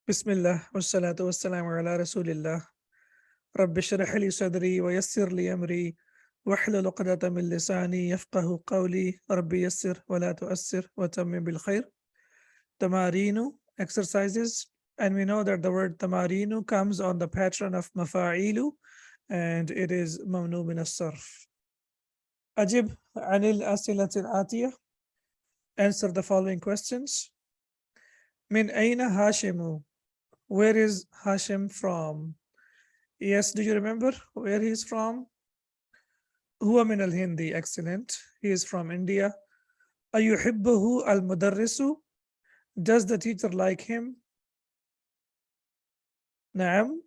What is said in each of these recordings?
Bismillah, wassalatu wassalamu ala Rasulillah. Rabbi shrah li sadri wa yassir li amri wahlul uqdatan min lisani yafqahu qawli. Rabbi yassir wa la tu'assir wa tammim bil khair. Tamarinu, exercises. And we know that the word tamarinu comes on the pattern of mafa'ilu and it is mamnu min as-sarf. Ajib anil asilatil atiyah. Answer the following questions. Min aina Hashimu? Where is Hashim from? Yes, do you remember where he is from? Huwa min al-Hindi, excellent. He is from India. Ayuhibbuhu al-mudarrisu? Does the teacher like him? Naam.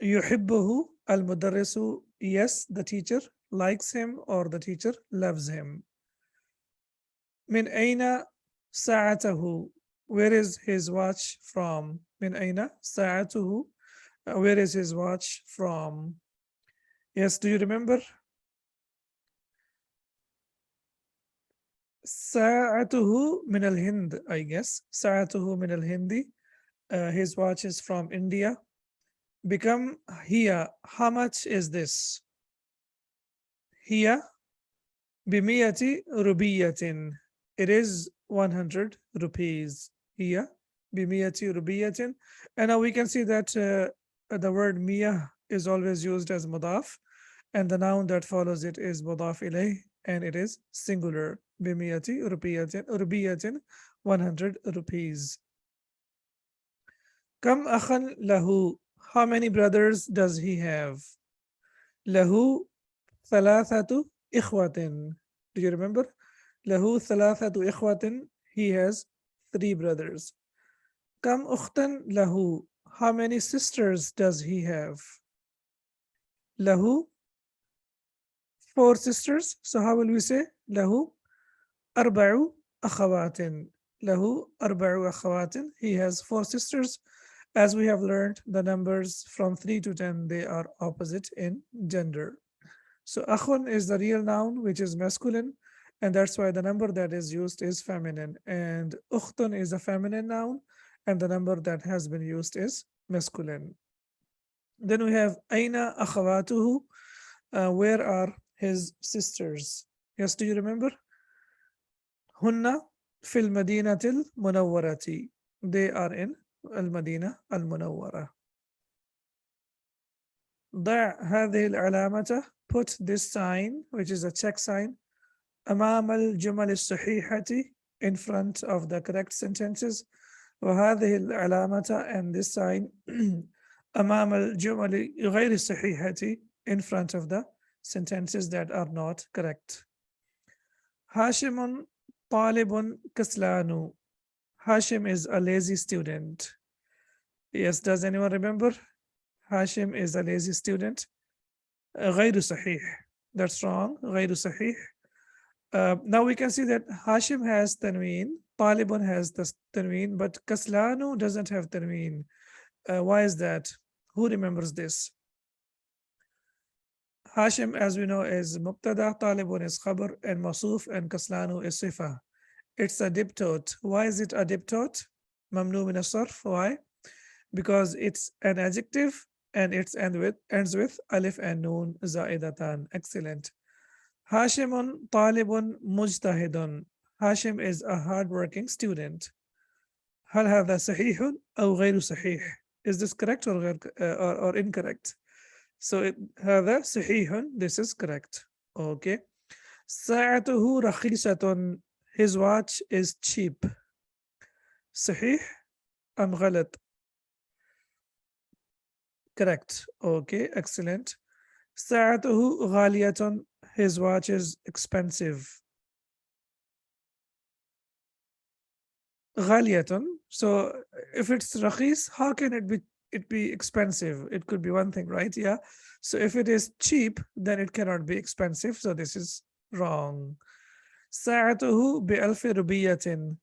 Yuhibbuhu al-mudarrisu? Yes, the teacher likes him or the teacher loves him. Min aina sa'atahu? Where is his watch from? Min aina sa'atuhu? Where is his watch from? Yes, do you remember? Sa'atuhu min al-Hind, I guess. Sa'atuhu min al-Hindi. His watch is from India. Become here. How much is this? Here. Bimiyati rubiyatin. It is 100 rupees. Here. Bimiyati rubiyatin. And now we can see that the word miyah is always used as mudaf. And the noun that follows it is mudaf ilayh. And it is singular. Bimiyati rubiyatin, 100 rupees. Kam akhan lahu? How many brothers does he have? Lahu thalathatu ikhwatin. Do you remember? Lahu thalathatu ikhwatin. He has 3 brothers. Kam ukhtan lahu? How many sisters does he have? Lahu 4 sisters. So how will we say? Lahu arba'u akhawatin. Lahu arba'u akhawatin. He has 4 sisters. As we have learned, the numbers from 3 to 10, they are opposite in gender. So akhun is the real noun, which is masculine, and that's why the number that is used is feminine. And ukhtun is a feminine noun, and the number that has been used is masculine. Then we have aina akhawatuhu. Where are his sisters? Yes, do you remember? Hunna fil madinatil munawwarati. They are in al-Madinah al-Munawwara. ضع هذه العلامة. Put this sign, which is a check sign, أمام الجمل الصحيحة, in front of the correct sentences. وهذه العلامة, and this sign, أمام الجمل غير الصحيحة, in front of the sentences that are not correct. هاشم طالب كسلان. Hashim is a lazy student. Yes, does anyone remember? Hashim is a lazy student. غير صحيح. That's wrong. غير صحيح. Now we can see that Hashim has tanween, Talibun has the tanween, but Kaslanu doesn't have tanween. Why is that? Who remembers this? Hashim, as we know, is Mubtada, Talibun is Khabar, and Masuf, and Kaslanu is Sifa. It's a diptote. Why is it a diptote? Mamnu min as-sarf. Why? Because it's an adjective and it's ends with alif and noon zaidatan. Excellent. Hashimun talibun mujtahidun. Hashim is a hardworking student. هل هذا صحيح أو غير صحيح? Is this correct or incorrect? So هذا صحيح. This is correct. Okay. ساعته رخيصة. His watch is cheap. صحيح أم غلط? Correct. Okay, excellent. ساعته غالية. His watch is expensive. غالية. So if it's رخيص, how can it be expensive? It could be one thing, right? Yeah. So if it is cheap, then it cannot be expensive. So this is wrong. ساعته بألف ربية.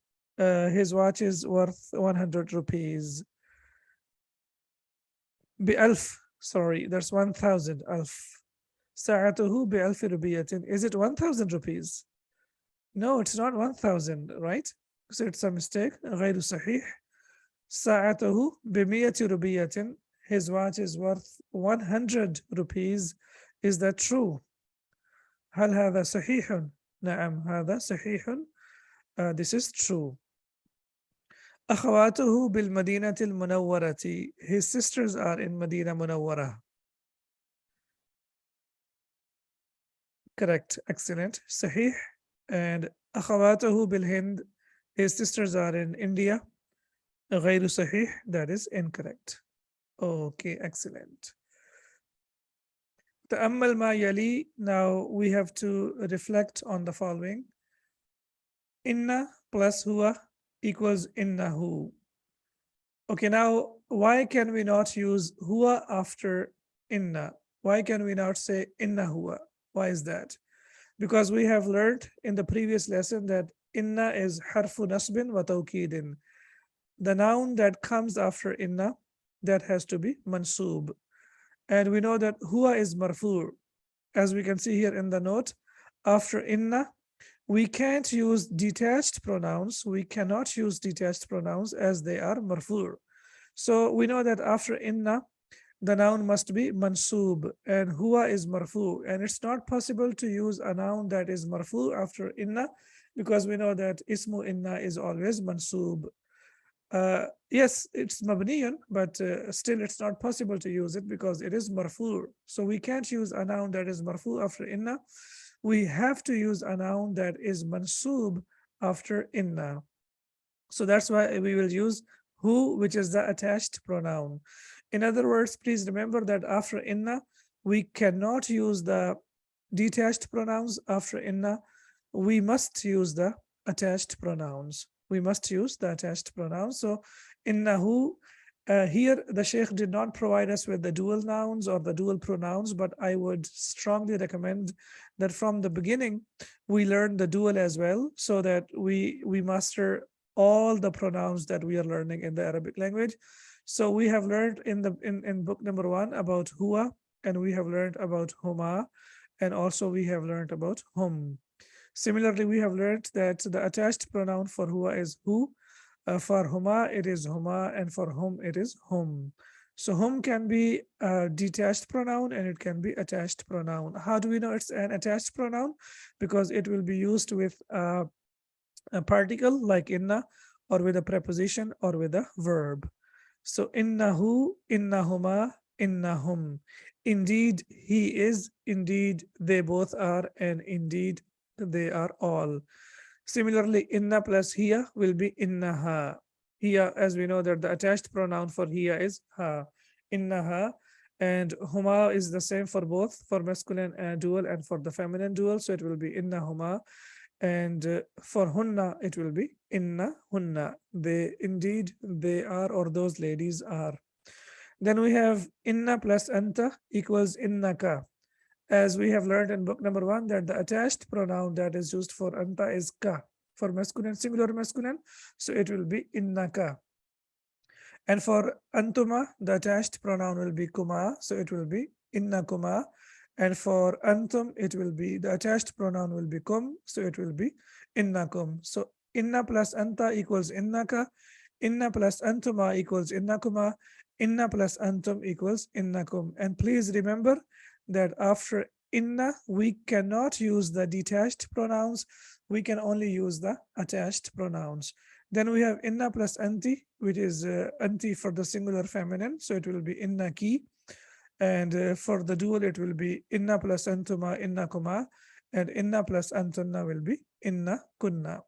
His watch is worth 100 rupees. بألف, sorry, that's 1,000. ألف. ساعته بألف ربية. Is it 1,000 rupees? No, it's not 1,000, right? So it's a mistake. غير صحيح. ساعته بمية روبية. His watch is worth 100 rupees. Is that true? هل هذا صحيح؟ نعم هذا صحيح. This is true. أخواته بالمدينة المنورة. His sisters are in Medina Munawwara. Correct. Excellent. صحيح. And أخواته بالهند. His sisters are in India. غير صحيح. That is incorrect. Okay, excellent. تأمل ما يلي. Now we have to reflect on the following. Inna plus huwa equals innahu. Okay, now why can we not use huwa after inna? Why can we not say inna huwa? Why is that? Because we have learned in the previous lesson that inna is harfu nasbin wa tawkidin. The noun that comes after inna, that has to be mansub. And we know that huwa is marfu. As we can see here in the note, after inna, we can't use detached pronouns. We cannot use detached pronouns as they are marfu. So we know that after inna, the noun must be mansub, and huwa is marfu. And it's not possible to use a noun that is marfu after inna, because we know that ismu inna is always mansub. Yes, it's mabniyun, but still it's not possible to use it because it is marfu. So we can't use a noun that is marfu after inna. We have to use a noun that is mansub after inna. So that's why we will use hu, which is the attached pronoun. In other words, please remember that after inna, we cannot use the detached pronouns. After inna, we must use the attached pronouns. We must use the attached pronouns. So innahu, here the Sheikh did not provide us with the dual nouns or the dual pronouns, but I would strongly recommend that from the beginning we learn the dual as well, so that we master all the pronouns that we are learning in the Arabic language. So we have learned in book number 1 about huwa, and we have learned about huma, and also we have learned about hum. Similarly, we have learned that the attached pronoun for huwa is hu, for huma it is huma, and for hum it is hum. So hum can be a detached pronoun and it can be attached pronoun. How do we know it's an attached pronoun? Because it will be used with a particle like inna, or with a preposition, or with a verb. So innahu, innahuma, innahum. Indeed he is, indeed they both are, and indeed they are all. Similarly, inna plus hiya will be innaha. Hiya, as we know that the attached pronoun for hiya is ha, innaha. And huma is the same for both, for masculine dual and for the feminine dual. So it will be innahuma. And for hunna, it will be inna hunna. They indeed they are, or those ladies are. Then we have inna plus anta equals innaka. As we have learned in book number 1, that the attached pronoun that is used for anta is ka, for masculine, singular masculine. So it will be innaka. And for antuma, the attached pronoun will be kuma. So it will be innakuma. And for antum, it will be, the attached pronoun will be kum. So it will be innakum. So inna plus anta equals innaka. Inna plus antuma equals innakuma. Inna plus antum equals innakum. And please remember that after inna, we cannot use the detached pronouns. We can only use the attached pronouns. Then we have inna plus anti, which is anti for the singular feminine. So it will be inna ki. And for the dual, it will be inna plus antuma, inna kuma. And inna plus antunna will be inna kunna.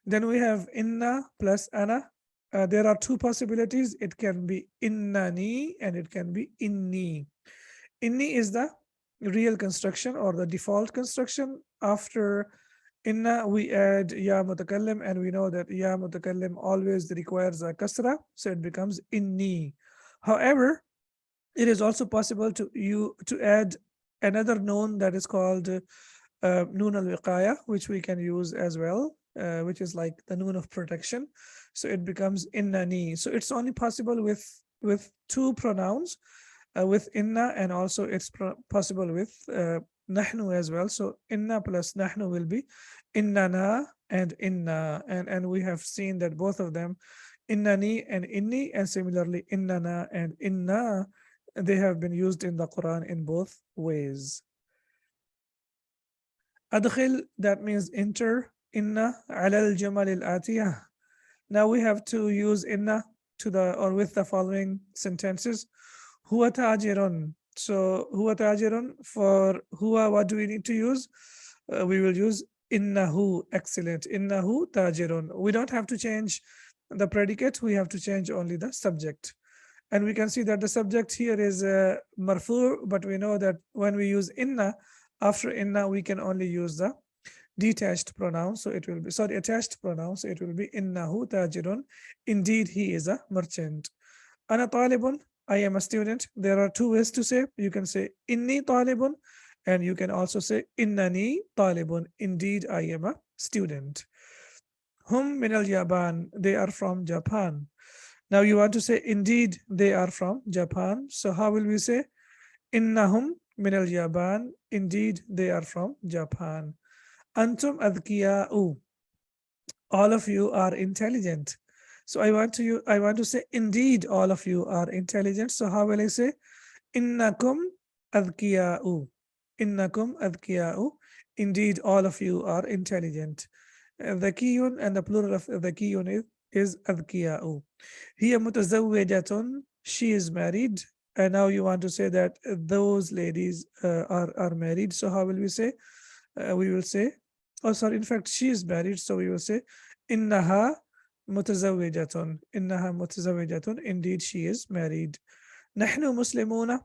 Then we have inna plus ana. There are two possibilities. It can be innani and it can be inni. Inni is the real construction or the default construction. After inna, we add ya mutakallim, and we know that ya mutakallim always requires a kasra, so it becomes inni. However, it is also possible to add another noun that is called noon al-wiqaya, which we can use as well, which is like the noon of protection. So it becomes innani. So it's only possible with two pronouns, with inna, and also it's possible with nahnu as well. So inna plus nahnu will be innana and inna, and we have seen that both of them innani and inni, and similarly innana and inna. They have been used in the Quran in both ways. Adkhil, that means enter. Inna ala al-jamal al-atiyah. Now we have to use inna to the or with the following sentences. Huwa tajirun. So huwa tajirun, for huwa, what do we need to use? We will use innahu. Excellent. Innahu tajirun. We don't have to change the predicate. We have to change only the subject. And we can see that the subject here is marfu, but we know that when we use inna, after inna, we can only use the detached pronoun. So it will be, sorry, attached pronoun. So it will be innahu tajirun. Indeed, he is a merchant. Ana talibun, I am a student. There are two ways to say. You can say inni talibun, and you can also say innani talibun. Indeed, I am a student. Hum min al Japan, they are from Japan. Now you want to say indeed they are from Japan. So how will we say innahum min al Japan? Indeed they are from Japan. Antum adkiya'u, all of you are intelligent. So I want to say indeed all of you are intelligent. So how will I say innakum adkiya'u? Innakum adkiya'u. Indeed all of you are intelligent. Dhakiyun, and the plural of dhakiyun is adkiya'u. Hiya mutazawwijatun, she is married. And now you want to say that those ladies are married. So how will we say? We will say, oh sorry, in fact she is married. So we will say innaha mutazawwijatun. Innaha mutazawwijatun. Indeed she is married. Nahnu muslimuna,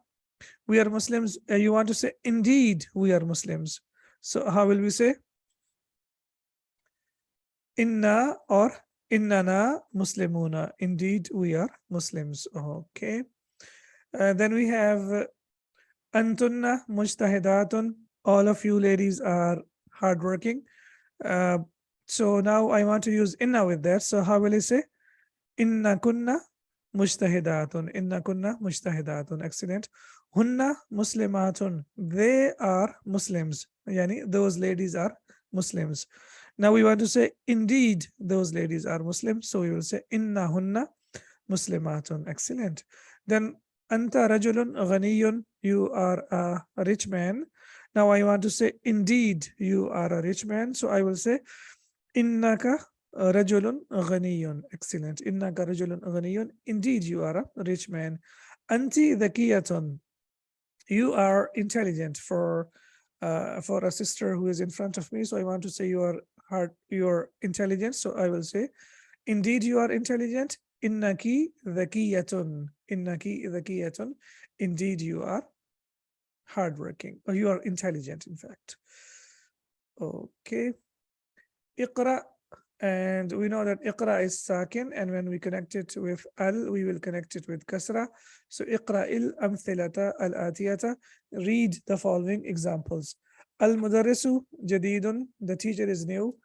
we are Muslims. You want to say indeed we are Muslims. So how will we say? Inna or innana muslimuna. Indeed we are Muslims. Okay. Then we have antunna mujtahidatun. All of you ladies are hardworking. So now I want to use inna with that. So how will I say? Inna kunna mujtahidatun. Inna kunna mujtahidatun. Excellent. Hunna muslimatun. They are Muslims. Yani those ladies are Muslims. Now we want to say indeed those ladies are Muslims. So we will say inna hunna muslimatun. Excellent. Then anta rajulun ghaniyun. You are a rich man. Now I want to say indeed you are a rich man. So I will say innaka rajulun ghaniyun. Excellent. Innaka rajulun ghaniyun. Indeed you are a rich man. Anti dhakiyatun. You are intelligent, for a sister who is in front of me. So I want to say you are intelligent. So I will say indeed you are intelligent. Innaki dhakiyatun. Innaki dhakiyatun. Indeed you are hardworking, or you are intelligent, in fact. Okay. Iqra, and we know that iqra is sakin, and when we connect it with al, we will connect it with kasra. So iqra il amthilata al atiyata. Read the following examples. Al mudarrisu jadidun, the teacher is new.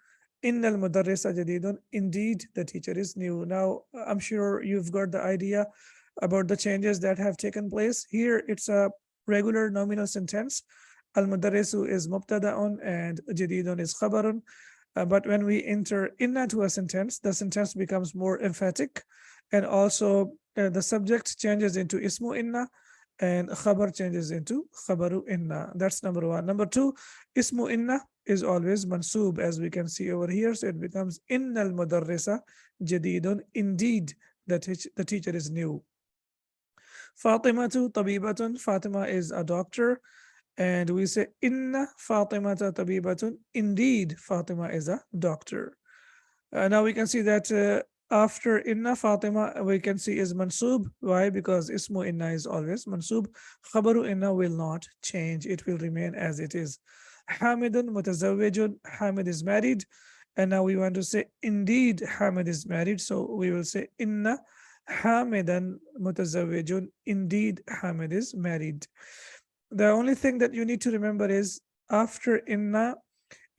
Innal mudarrisa jadidun, indeed the teacher is new. Now I'm sure you've got the idea about the changes that have taken place. Here it's a regular nominal sentence. Al mudarrisu is mubtada'un and jadidun is khabarun. But when we enter inna to a sentence, the sentence becomes more emphatic, and also the subject changes into ismu inna, and khabar changes into khabaru inna. That's number one. Number two, ismu inna is always mansub, as we can see over here. So it becomes innal mudarrisa jadidun. Indeed, the teacher is new. Fatimatu tabibatun. Fatima is a doctor. And we say inna Fatimata tabibatun. Indeed, Fatima is a doctor. Now we can see that after inna, Fatima we can see is mansub. Why? Because ismu inna is always mansub. Khabaru inna will not change. It will remain as it is. Hamidun mutazawwijun. Hamid is married. And now we want to say indeed Hamid is married. So we will say inna Hamidan mutazawwijun. Indeed Hamid is married. The only thing that you need to remember is after inna,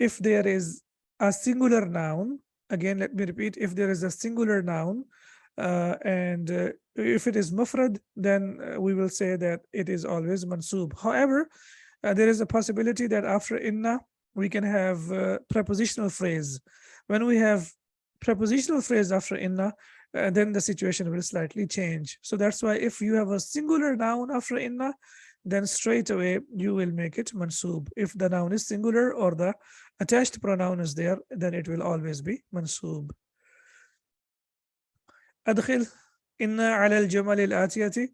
if there is a singular noun, again, let me repeat, if there is a singular noun, and if it is mufrad, then we will say that it is always mansub. However, there is a possibility that after inna, we can have prepositional phrase. When we have prepositional phrase after inna, then the situation will slightly change. So that's why if you have a singular noun after inna, then straight away you will make it mansoob. If the noun is singular or the attached pronoun is there, then it will always be mansoob. أدخل إن على الجمل الآتية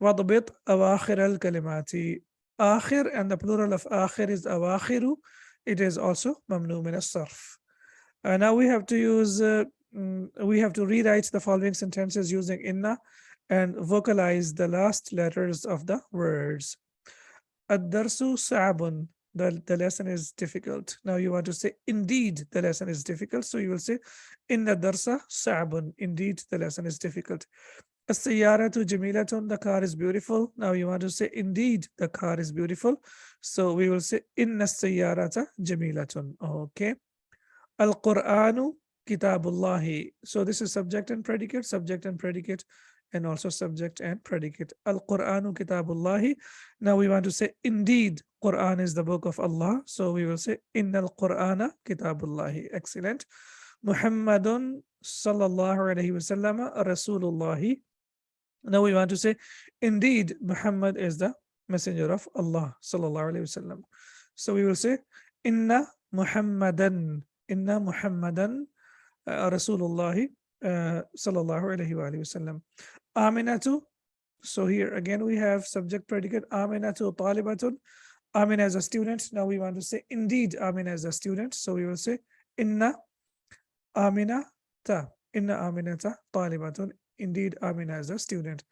واضبط أواخر الكلمات. آخر, and the plural of آخر is أواخر. It is also ممنوع من الصرف. Now we have to rewrite the following sentences using inna and vocalize the last letters of the words. الدرس صعب. The lesson is difficult. Now you want to say indeed the lesson is difficult. So you will say إن الدرس صعب. Indeed the lesson is difficult. السيارة جميلة. The car is beautiful. Now you want to say indeed the car is beautiful. So we will say إن السيارة جميلة. Okay. Al-Qur'anu Kitabullah. So this is subject and predicate, and also subject and predicate. Al-Qur'anu Kitabullah. Now we want to say indeed Quran is the book of Allah. So we will say Innal Qur'ana Kitabullah. Excellent. Muhammadun Sallallahu Alaihi Wasallam Rasulullah. Now we want to say indeed Muhammad is the messenger of Allah Sallallahu Alaihi Wasallam. So we will say Inna Muhammadan. Inna Muhammadan Rasulullah sallallahu alayhi wa sallam. Aminatu. So here again we have subject predicate. Aminatu talibatun. Amina as a student. Now we want to say indeed Amina as a student. So we will say Inna Aminata. Inna Aminata talibatun. Indeed Amina as a student.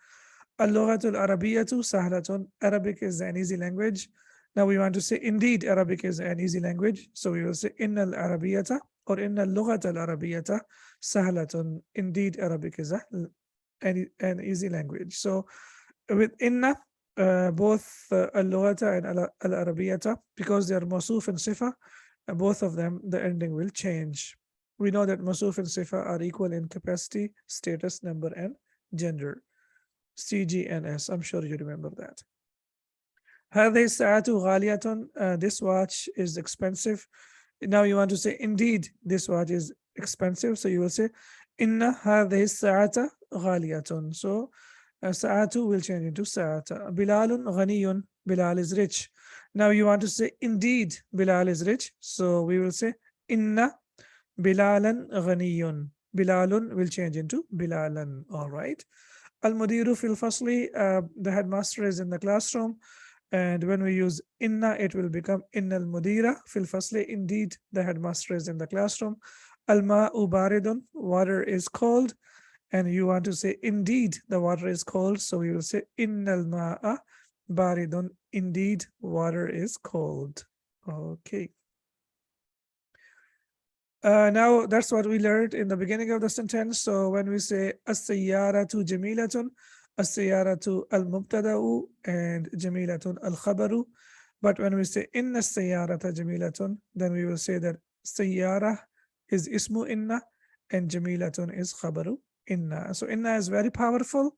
Al-lughatul arabiyatu sahlatun. Arabic is an easy language. Now we want to say indeed Arabic is an easy language. So we will say inna al-arabiyata or inna al-lughat al-arabiyata sahlatun. Indeed Arabic is an easy language. So with inna, both al-lughata and al-arabiyata, because they are mawsuf and sifa, both of them, the ending will change. We know that mawsuf and sifa are equal in capacity, status, number, and gender. CG and S. I'm sure you remember that. هذه الساعة غالية. This watch is expensive. Now you want to say indeed this watch is expensive. So you will say إن هذه الساعة غالية. So ساعة will change into ساعة. بلال غني. Bilal is rich. Now you want to say indeed Bilal is rich. So we will say إن بلالا غني. Bilalun will change into Bilalan. All right. Al-Mudiru fil Fasli. The headmaster is in the classroom. And when we use inna, it will become innal mudira fil fasli. Indeed, the headmaster is in the classroom. Al-ma'u baridun. Water is cold. And you want to say indeed the water is cold. So we will say innal ma'a baridun. Indeed, water is cold. Okay. Now that's what we learned in the beginning of the sentence. So when we say as-sayyaratu jamilatun, as-sayyaratu al-mubtada'u and jamilatun al-khabaru. But when we say inna as-sayyarata jamilatun, then we will say that sayyara is ismu inna and jamilatun is khabaru inna. So inna is very powerful.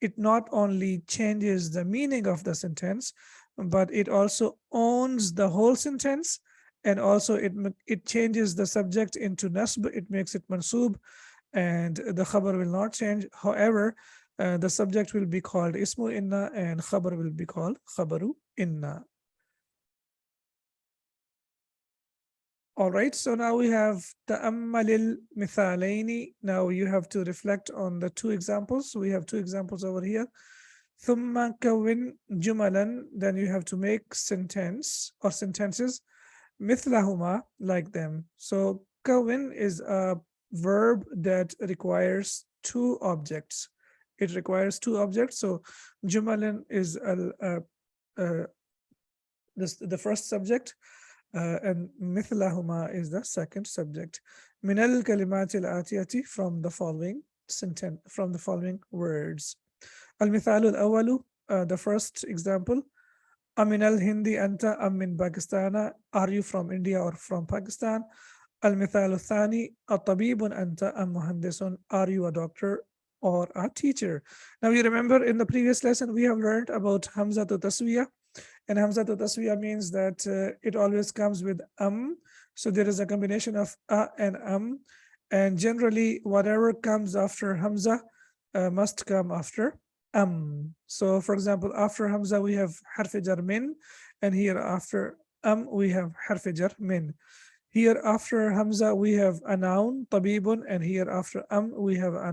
It not only changes the meaning of the sentence, but it also owns the whole sentence. And also it changes the subject into nasb. It makes it mansub, and the khabar will not change. However, the subject will be called ismu inna and khabar will be called khabaru inna. All right, so now we have ta'ammalil mithalaini. Now you have to reflect on the two examples. We have two examples over here. Thumma kawin jumalan. Then you have to make sentence or sentences mithlahuma, like them. So kawin is a verb that requires two objects. It requires two objects. So jumalan is the first subject, and mithlahuma is the second subject. Min al kalimat al atiyati, from the following sentence, from the following words. Al mithal al awalu, the first example. Amin al-Hindi anta am min Pakistana. Are you from India or from Pakistan? Al-Mithal al-Thani at-Tabibun anta am muhandisun. Are you a doctor or a teacher? Now you remember in the previous lesson we have learned about Hamza to Taswiya. And Hamza to Taswiya means that it always comes with So there is a combination of a and And generally, whatever comes after Hamza must come after So, for example, after Hamza, we have harf jar min, and here after we have harf jar min. Here after Hamza, we have a noun, tabibun, and here after we have a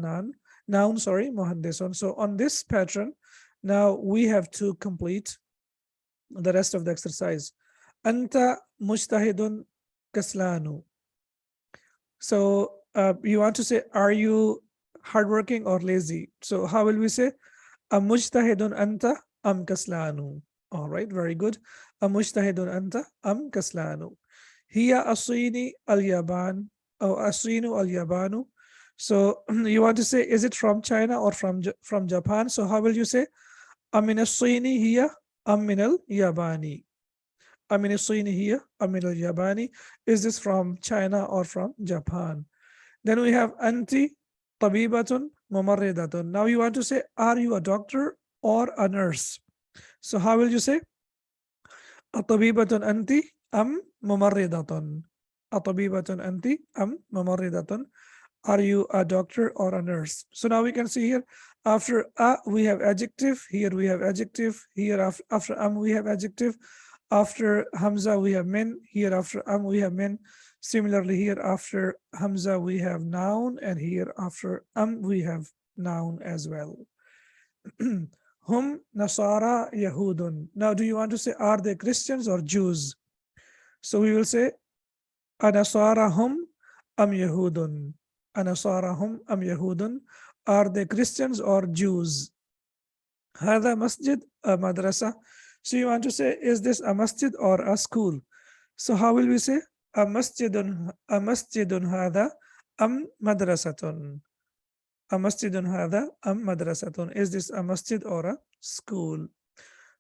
noun, sorry, muhandisun. So on this pattern, now we have to complete the rest of the exercise. Anta mujtahidun kaslanu. So you want to say, are you hardworking or lazy? So how will we say? Mujtahidun anta am kaslanu. All right, very good. Mujtahidun anta am kaslanu. Hiya asini al yaban or asinu al yabanu. So you want to say, is it from China or from Japan? So how will you say? Amin asini hiya amin al yabani. Amin asini hiya amin al yabani. Is this from China or from Japan? Then we have anti tabibatun mumarridatun. Now you want to say, are you a doctor or a nurse? So how will you say? Atabibatun anti am mumarridatun. Atabibatun anti am mumarridatun. Are you a doctor or a nurse? So now we can see here, after a we have adjective, here we have adjective, here after we have adjective, after Hamza we have min, here after we have min. Similarly, here after Hamza we have noun, and here after we have noun as well. Hum Nasara Yahudun. Now, do you want to say, are they Christians or Jews? So we will say, Anasara hum am Yahudun. Anasara hum am Yahudun. Are they Christians or Jews? Hada masjid a madrasa. So you want to say, is this a masjid or a school? So how will we say? A masjidun hada am madrasatun. A masjidun hada am madrasatun. Is this a masjid or a school?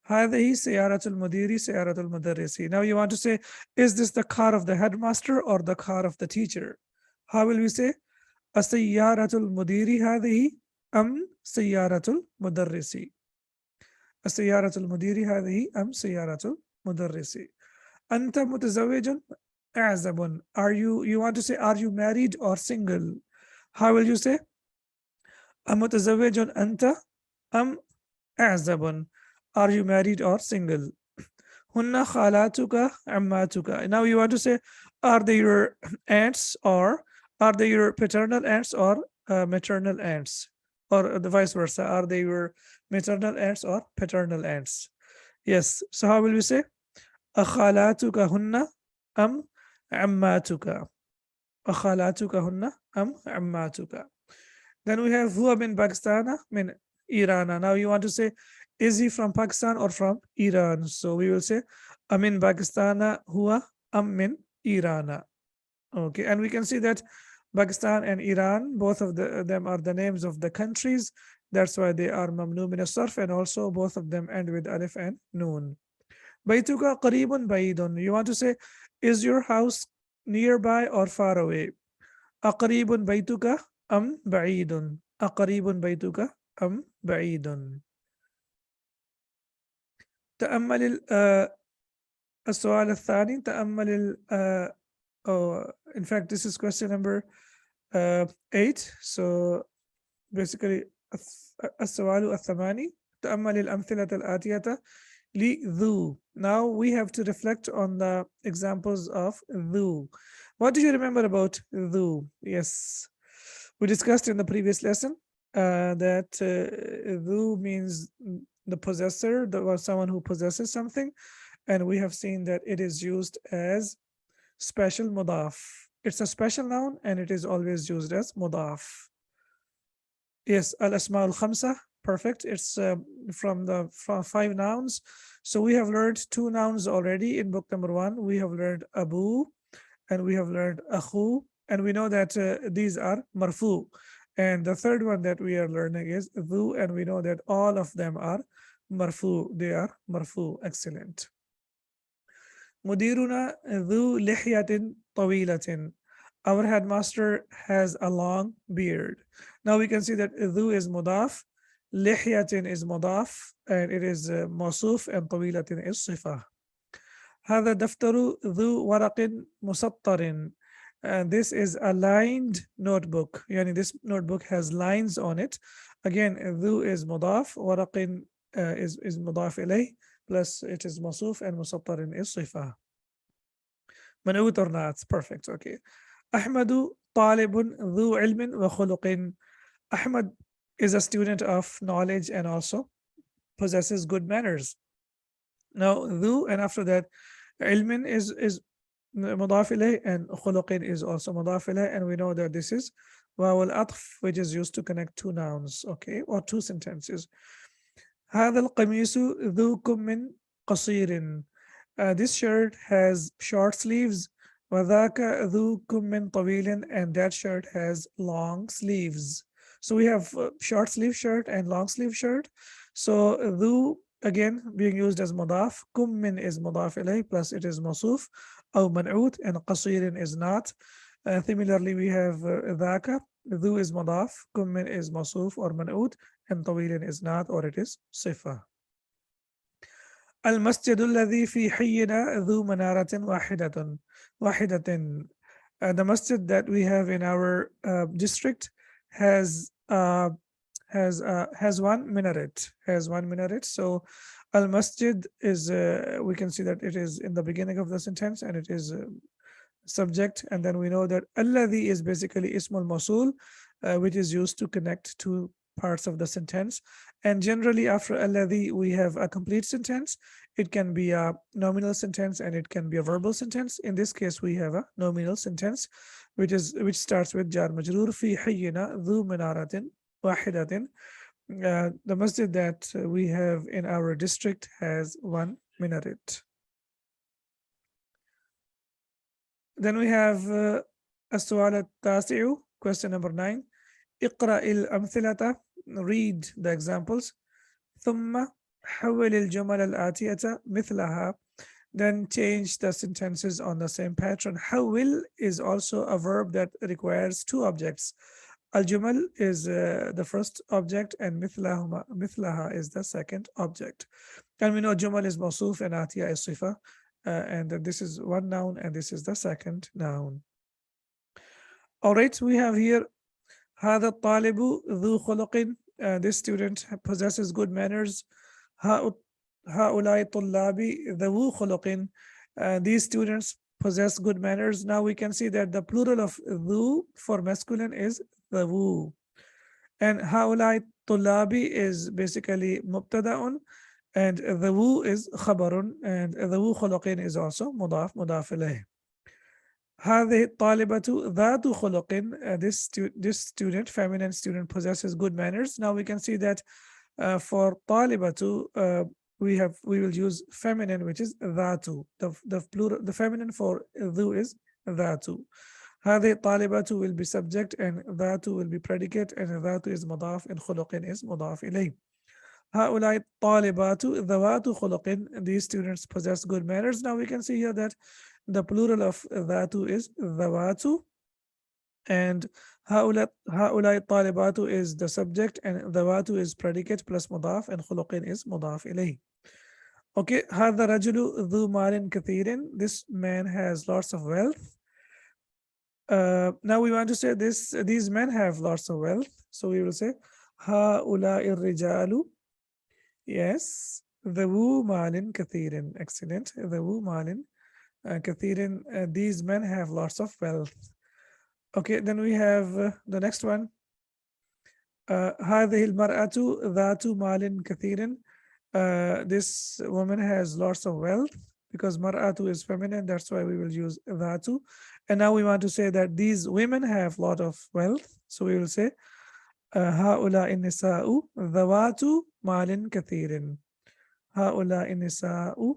هذه سيارة المدير سيارة المدرس. Now you want to say, is this the car of the headmaster or the car of the teacher? How will we say? السيارة المدير هذه أم سيارة المدرس. السيارة المدير هذه أم سيارة المدرس. أنت متزوج أعزب. Are you want to say, are you married or single? How will you say? أمتزوج أنت أم أعزب. Are you married or single? Hunna khalatuka ammatuka. Now you want to say, are they your aunts or are they your paternal aunts or maternal aunts? Or the vice versa, are they your maternal aunts or paternal aunts? Yes. So how will we say? Akhalatuka hunna am ammatuka. Akhalatuka hunna am ammatuka. Then we have huwa min Pakistan min Iran. Now you want to say, is he from Pakistan or from Iran? So we will say, Amin Pakistan huwa am min Iran. Okay, and we can see that Pakistan and Iran, both of them are the names of the countries. That's why they are mamnu min as-sarf, and also both of them end with alif and noon. Baytuka qaribun baidun. You want to say, is your house nearby or far away? Aqaribun baytuka am ba'idun. Aqaribun baytuka am ba'idun. تأمل السؤال الثاني. تأمل in fact this is question number 8. So basically السؤال الثماني. تأمل الأمثلة الآتية لذو. Now we have to reflect on the examples of ذو. What do you remember about ذو? Yes, we discussed in the previous lesson that ذو means the possessor, someone who possesses something, and we have seen that it is used as special mudaf. It's a special noun and it is always used as mudaf. Yes, al-asma al-khamsa, perfect. It's from 5 nouns. So we have learned 2 nouns already in book number 1. We have learned abu and we have learned akhu, and we know that these are marfu. And the third one that we are learning is dhu, and we know that all of them are marfu. They are marfu. Excellent. Mudiruna dhu lihyatin tawilatin. Our headmaster has a long beard. Now we can see that dhu is mudaf, lihyatin is mudaf, and it is mawsuf, and tawilatin is sifah. هذا دفتر ذو ورق مسطر. And this is a lined notebook. Yani this notebook has lines on it. Again, ذو is مضاف, ورق is مضاف إليه, plus it is مصوف, and مسطر is صفة. منعوت or not? Perfect. Okay. أحمد طالب ذو علم وخلق. Ahmad is a student of knowledge and also possesses good manners. Now, ذو, and after that, علم is مضاف إليه, and خلق is also مضاف إليه, and we know that this is واو العطف, which is used to connect two nouns, okay, or two sentences. هذا القميص ذو كم قصير. This shirt has short sleeves. وذاك ذو كم طويل, and that shirt has long sleeves. So we have short sleeve shirt and long sleeve shirt. So ذو again being used as مضاف. كم is مضاف إليه, plus it is موصوف أو منعوت, and قصير is not. Similarly, we have ذاك. ذو is مضاف, كم is موصوف or منعوت, and طويل is not, or it is صفة. المسجد الذي في حينا ذو منارة واحدة. The masjid that we have in our district has one minaret. So al masjid is we can see that it is in the beginning of the sentence, and it is subject, and then we know that alladhi is basically ismul mawsul, which is used to connect two parts of the sentence. And generally after alladhi we have a complete sentence. It can be a nominal sentence and it can be a verbal sentence. In this case we have a nominal sentence, which starts with jar majroor fi hayyina dhu minaratin wahidatin. The masjid that we have in our district has one minaret. Then we have السؤال التاسع, question number 9. اقرأ الأمثلة, read the examples. ثم حول الجمل الآتية مثلها, then change the sentences on the same pattern. حول is also a verb that requires two objects. Al-Jumal is the first object, and mithlaha is the second object. And we know Jumal is Mawsuf and Atiya is Sifa, and this is one noun and this is the second noun. All right, we have here هذا الطالب ذو خلق. This student possesses good manners. هؤلاء الطلاب ذو خلق. These students possess good manners. Now we can see that the plural of ذو for masculine is ذو, and هؤلاء الطلاب is basically مبتدأ, and ذو is خبر, and ذو خلق is also مضاف إليه. هذه الطالبة ذات خلق. This student, feminine student, possesses good manners. Now we can see that for طالبة we will use feminine, which is ذات. The plural, the feminine for ذو is ذات. هذه الطالبة will be subject, and ذات will be predicate, and ذات is مضاف, and خلق is مضاف إليه. هؤلاء الطالبات ذوات خلق. These students possess good manners. Now we can see here that the plural of ذات is ذوات, and هؤلاء الطالبات is the subject, and ذوات is predicate plus مضاف, and خلق is مضاف إليه. Okay, هذا رجل ذو مال كثير. This man has lots of wealth. Now we want to say these men have lots of wealth, so we will say هؤلاء الرجال, yes, ذو مال كثير. Excellent. ذو مال كثير. These men have lots of wealth. Okay, then we have the next one. هذه المرأة ذات مال كثير. This woman has lots of wealth, because mar'atu is feminine, that's why we will use dhatu. And now we want to say that these women have a lot of wealth, so we will say هؤلاء النساء ذوات مال كثير. هؤلاء النساء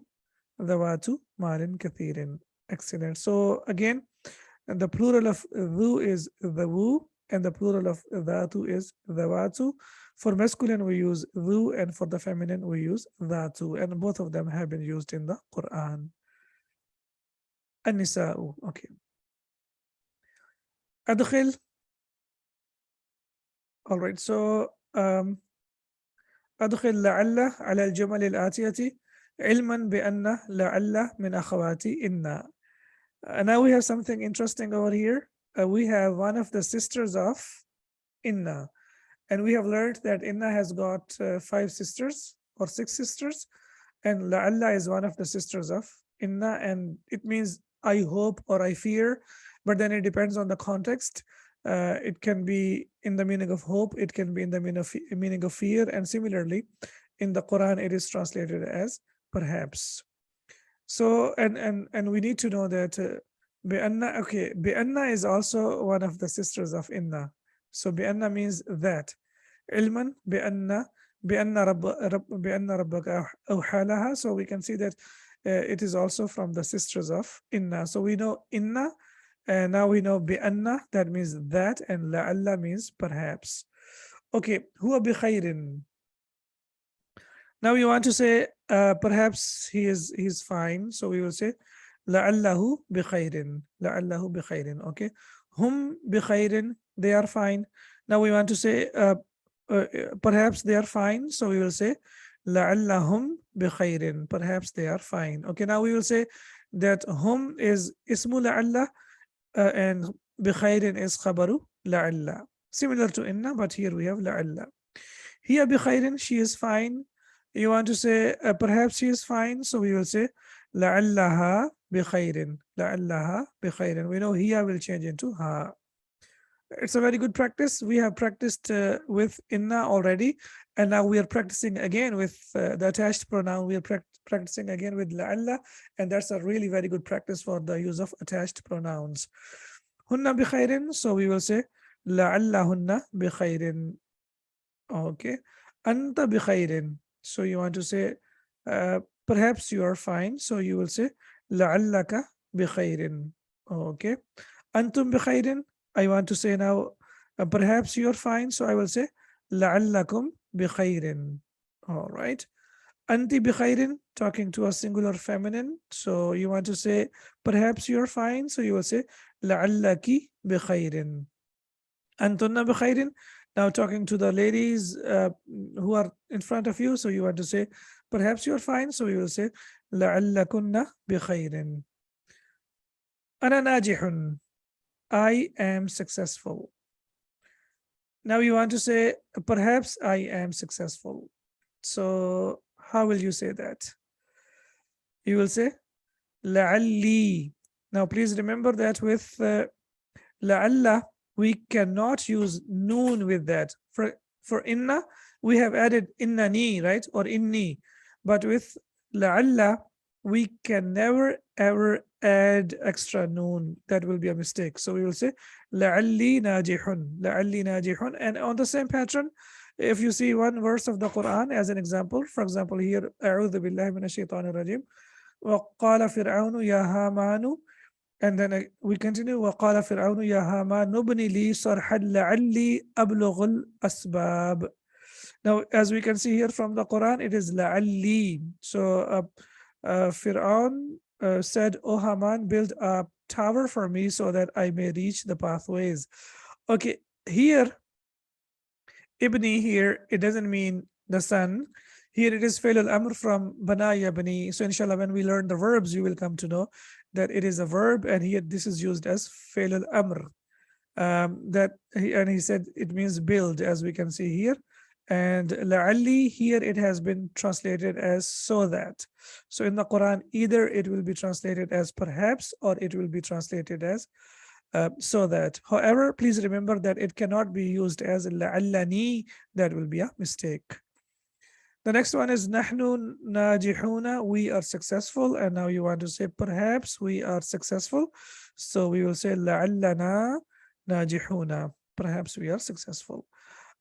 ذوات مال كثير. Excellent. So again, the plural of ذو is ذو, and the plural of dhatu is dhawatu. For masculine we use dhu, and for the feminine we use dhatu, and both of them have been used in the Quran. An-nisa'u. Okay. Adkhil. All right, so أدخل لعل على الجمل الآتية علما بأن لعل من أخوات إن. Now we have something interesting over here. We have one of the sisters of Inna, and we have learned that Inna has got 5 sisters or 6 sisters, and La'alla is one of the sisters of Inna, and it means I hope or I fear, but then it depends on the context. It can be in the meaning of hope, it can be in the meaning of fear, and similarly, in the Quran, it is translated as perhaps. So, and we need to know that Bi'anna, okay, Bi'anna is also one of the sisters of Inna. So Bi'anna means that. Ilman Bi'anna, Bi'anna Rabbaka awhalaha. So we can see that it is also from the sisters of Inna. So we know Inna, and now we know Bi'anna, that means that, and La'alla means perhaps. Okay, huwa bi khairin. Now you want to say perhaps he's fine. So we will say لعله بخير. لعله بخير. Okay. هم بخير. They are fine. Now we want to say perhaps they are fine. So we will say لعلهم بخير. Perhaps they are fine. Okay. Now we will say that hum is اسم لعل and بخير is خبر لعل. Similar to inna, but here we have لعل. هي بخير. She is fine. You want to say perhaps she is fine, so we will say لعلها بخير. لعلها بخير. We know here will change into ha. It's a very good practice. We have practiced with inna already, and now we are practicing again with the attached pronoun. We are practicing again with لعل, and that's a really very good practice for the use of attached pronouns. هن بخير, so we will say لعلهن بخير. Okay. أنت بخير. So you want to say perhaps you are fine, so you will say لعلك بخير. Okay. أنتم بخير. I want to say now perhaps you are fine, so I will say لعلكم بخير. All right. أنت بخير, talking to a singular feminine, so you want to say perhaps you are fine, so you will say لعلك بخير. أنتن بخير. Now talking to the ladies who are in front of you, so you want to say perhaps you're fine, so you will say لعلكن بخير. أنا ناجح. I am successful. Now you want to say perhaps I am successful. So how will you say that? You will say لعلي. Now please remember that with لعل we cannot use noon with that. For inna, we have added innani, right? Or inni. But with la'alla, we can never ever add extra noon. That will be a mistake. So we will say la'alli najihun. La'alli najihun. And on the same pattern, if you see one verse of the Quran as an example, for example, here, أعوذ بالله من الشيطان الرجيم. وقال فرعون يا هامان. And then we continue. وقال فرعون يا هامان ابن لي صرحا لعلي أبلغ الأسباب. Now, as we can see here from the Quran, it is لعلي. So Fir'aun said, "O Haman, build a tower for me so that I may reach the pathways." Okay, here Ibni here, it doesn't mean the son. Here it is Fail al-Amr from Bana Yabni. So inshallah, when we learn the verbs, you will come to know that it is a verb, and here this is used as Fail al-Amr. And he said it means build, as we can see here. And la'alli, here it has been translated as so that. So in the Quran, either it will be translated as perhaps, or it will be translated as so that. However, please remember that it cannot be used as la'allani. That will be a mistake. The next one is nahnu najihuna. We are successful. And now you want to say perhaps we are successful. So we will say la'allana najihuna. Perhaps we are successful.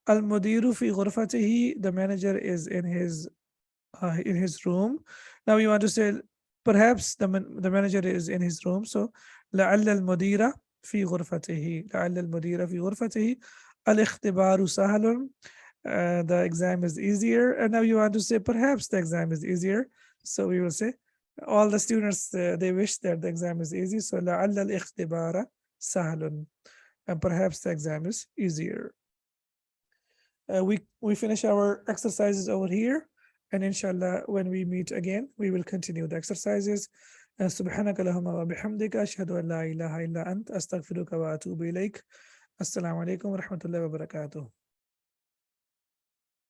Al-mudiru fi ghurfatihi. The manager is in his room. Now you want to say perhaps the manager is in his room. So لعل المدير في غرفته. لعل المدير في غرفته. الاختبار سهل. The exam is easier. And now you want to say perhaps the exam is easier. So we will say all the students they wish that the exam is easy. So لعل الاختبار سهل. And perhaps the exam is easier. We finish our exercises over here, and inshallah when we meet again we will continue the exercises. سبحانك اللهم وبحمدك أشهد أن لا إله إلا أنت أستغفرك وأتوب إليك. Assalamu alaikum wa rahmatullahi wa barakatuh.